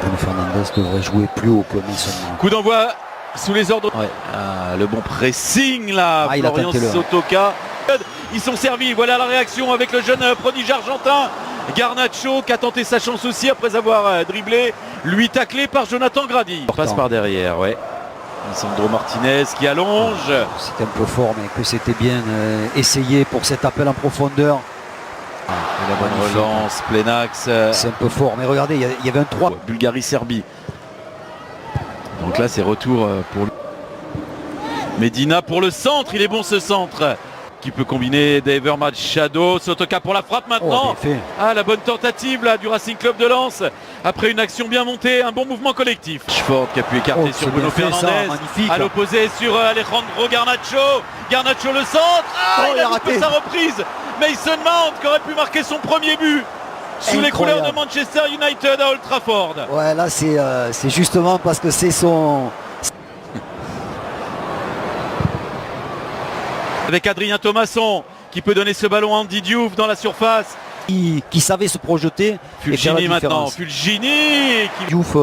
Bruno Fernandes devrait jouer plus haut que Mason Mount. Coup d'envoi sous les ordres. Ouais. Le bon pressing là, Florian Sotoka. Ils sont servis, voilà la réaction avec le jeune prodige argentin. Garnacho qui a tenté sa chance aussi après avoir dribblé. Lui taclé par Jonathan Grady. Passe par derrière, ouais. Sandro Martinez qui allonge. C'était un peu fort, mais que c'était bien essayé pour cet appel en profondeur. Et la bonne relance, plein axe. C'est un peu fort, mais regardez, il y avait un 3. Bulgarie-Serbie. Donc là, c'est retour pour lui. Medina pour le centre, il est bon ce centre. Qui peut combiner Daver Machado. Sotoka pour la frappe maintenant. La bonne tentative là, du Racing Club de Lens. Après une action bien montée, un bon mouvement collectif. Rashford qui a pu écarter sur Bruno Fernandes. À l'opposé sur Alejandro Garnacho. Garnacho le centre. Il a raté sa reprise. Mason Mount qui aurait pu marquer son premier but sous les couleurs de Manchester United à Old Trafford. Ouais, là c'est justement parce que c'est son... Avec Adrien Thomasson qui peut donner ce ballon à Andy Diouf dans la surface. Qui savait se projeter. Fulgini maintenant. Fulgini qui... Diouf,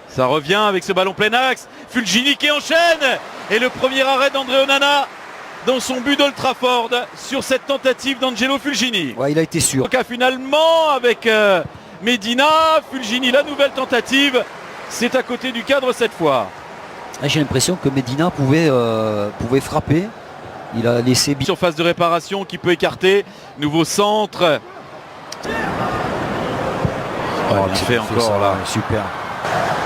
ça revient avec ce ballon plein axe. Fulgini qui enchaîne. Et le premier arrêt d'André Onana dans son but d'Old Trafford sur cette tentative d'Angelo Fulgini. Ouais, il a été sûr. Donc finalement avec Medina, Fulgini, la nouvelle tentative. C'est à côté du cadre cette fois. J'ai l'impression que Medina pouvait frapper. Il a laissé... Surface de réparation qui peut écarter. Nouveau centre. Il fait encore ça, là. Super.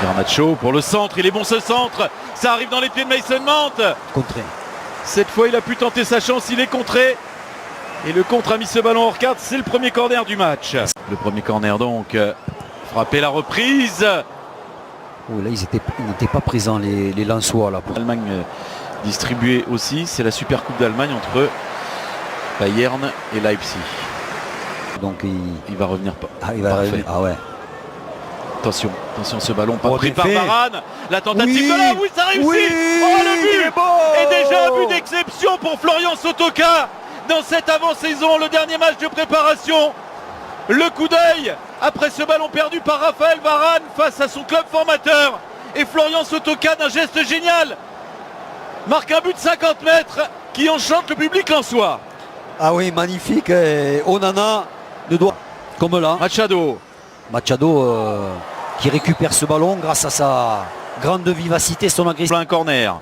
Garnacho pour le centre. Il est bon ce centre. Ça arrive dans les pieds de Mason Mount. Contré. Cette fois, il a pu tenter sa chance. Il est contré. Et le contre a mis ce ballon hors carte. C'est le premier corner du match. Le premier corner donc. Frapper la reprise. Oh, là, ils n'étaient pas présents les Lensois là. L'Allemagne distribuée aussi. C'est la Super Coupe d'Allemagne entre Bayern et Leipzig. Donc il va revenir pas. Il va revenir. Ah ouais. Attention ce ballon pas pris par Varane. La tentative de là, oui ça réussit. Le but est déjà un but d'exception pour Florian Sotoka dans cette avant-saison, le dernier match de préparation. Le coup d'œil après ce ballon perdu par Raphaël Varane face à son club formateur. Et Florian Sotoka d'un geste génial marque un but de 50 mètres qui enchante le public lensois. Ah oui, magnifique. Et Onana ne doit... Comme là. Machado qui récupère ce ballon grâce à sa grande vivacité, son agressivité. Plein corner.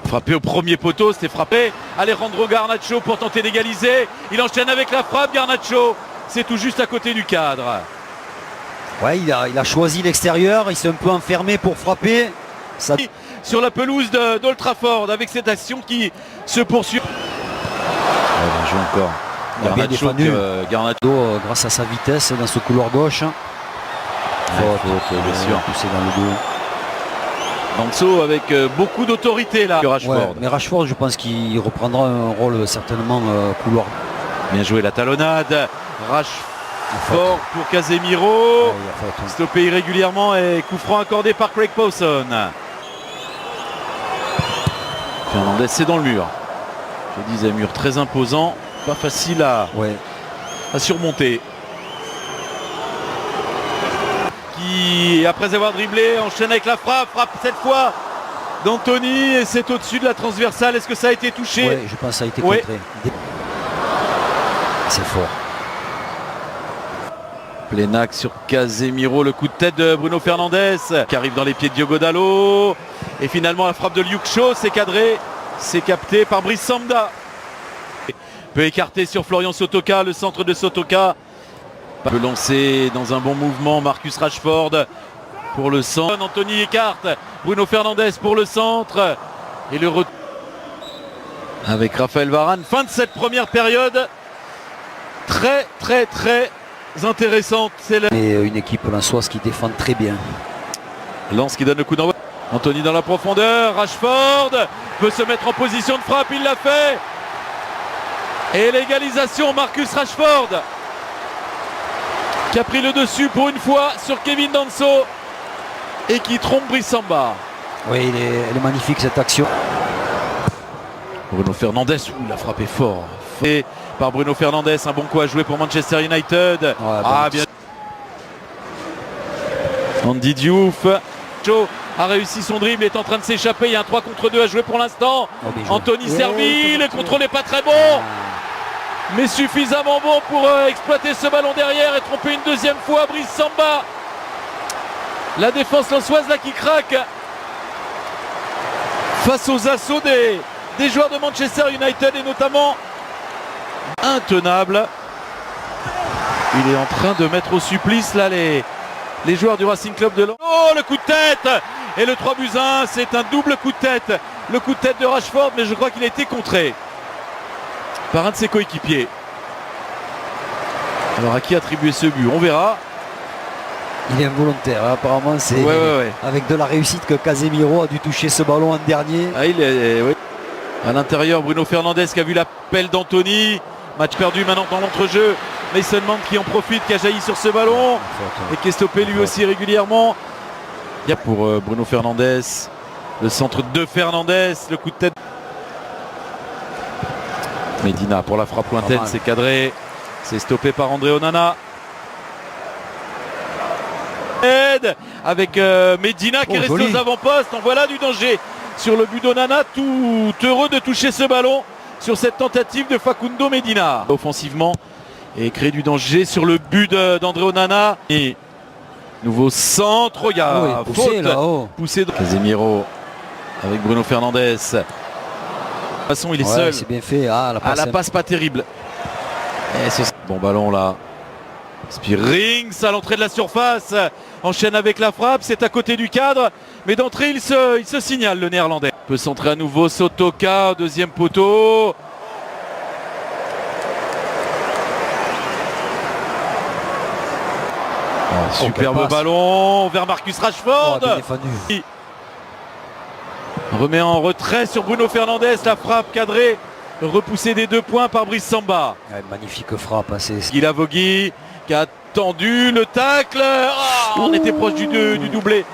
Frappé au premier poteau, c'était frappé. Alejandro Garnacho pour tenter d'égaliser. Il enchaîne avec la frappe, Garnacho. C'est tout juste à côté du cadre. Ouais, il a choisi l'extérieur. Il s'est un peu enfermé pour frapper. Ça... Sur la pelouse d'Old Trafford avec cette action qui se poursuit. Bien joué encore. Garnacho grâce à sa vitesse dans ce couloir gauche. Bien sûr. Poussé dans le dos. Danso avec beaucoup d'autorité là. Rashford. Ouais, mais Rashford, je pense qu'il reprendra un rôle certainement couloir. Bien joué la talonnade. Rashford pour Casemiro. Stoppé irrégulièrement et coup franc accordé par Craig Pawson. Fernandes, c'est dans le mur. Je disais, mur très imposant. Pas facile à surmonter. Qui, après avoir dribblé, enchaîne avec la frappe cette fois d'Anthony et c'est au-dessus de la transversale. Est-ce que ça a été touché? Oui, je pense que ça a été contré. C'est fort. Plein axe sur Casemiro, le coup de tête de Bruno Fernandes qui arrive dans les pieds de Diogo Dalot. Et finalement la frappe de Luke Shaw, c'est cadré, c'est capté par Brice Samba. Peut écarter sur Florian Sotoka, le centre de Sotoka. Peut lancer dans un bon mouvement Marcus Rashford pour le centre. Anthony écarte, Bruno Fernandes pour le centre. Et le retour avec Raphaël Varane. Fin de cette première période. Très intéressante. C'est une équipe lensoise qui défend très bien. Lens qui donne le coup d'envoi. Anthony dans la profondeur. Rashford peut se mettre en position de frappe. Il l'a fait. Et l'égalisation, Marcus Rashford qui a pris le dessus pour une fois sur Kevin Danso et qui trompe Brice Samba. Oui, elle est magnifique cette action. Bruno Fernandes, il a frappé fort. Fait par Bruno Fernandes, un bon coup à jouer pour Manchester United. Ouais, bien. Andy Diouf. Joe a réussi son dribble, est en train de s'échapper. Il y a un 3 contre 2 à jouer pour l'instant. Anthony Servi, le contrôle n'est pas très bon, mais suffisamment bon pour exploiter ce ballon derrière et tromper une deuxième fois Brice Samba. La défense lensoise là qui craque face aux assauts des joueurs de Manchester United et notamment intenable. Il est en train de mettre au supplice là les joueurs du Racing Club de Lens. Oh, le coup de tête et le 3-1, c'est un double coup de tête. Le coup de tête de Rashford, mais je crois qu'il a été contré par un de ses coéquipiers. Alors à qui attribuer ce but? On verra. Il est involontaire, hein. Apparemment c'est avec de la réussite que Casemiro a dû toucher ce ballon en dernier. Ah, oui. À l'intérieur, Bruno Fernandes qui a vu l'appel d'Anthony. Match perdu maintenant dans l'entrejeu. Mason Mount qui en profite, qui a jailli sur ce ballon et qui est stoppé lui aussi régulièrement. Il y a pour Bruno Fernandes, le centre de Fernandes, le coup de tête. Medina pour la frappe lointaine, c'est cadré. C'est stoppé par André Onana. Aide avec Medina qui est resté aux avant-postes. En voilà du danger sur le but d'Onana, tout heureux de toucher ce ballon sur cette tentative de Facundo Medina. Offensivement et créer du danger sur le but d'André Onana. Et nouveau centre, il y a poussé de Casemiro avec Bruno Fernandes. De toute façon, il est seul. C'est bien fait. La passe pas terrible. Bon ballon là. Spearings à l'entrée de la surface. Enchaîne avec la frappe. C'est à côté du cadre. Mais d'entrée, il se signale le néerlandais. Peut centrer à nouveau Sotoka, deuxième poteau. Superbe ballon vers Marcus Rashford. Remet en retrait sur Bruno Fernandes. La frappe cadrée. Repoussée des 2 points par Brice Samba. Magnifique frappe. Guy Lavogui qui a tendu le tacle. On était proche du doublé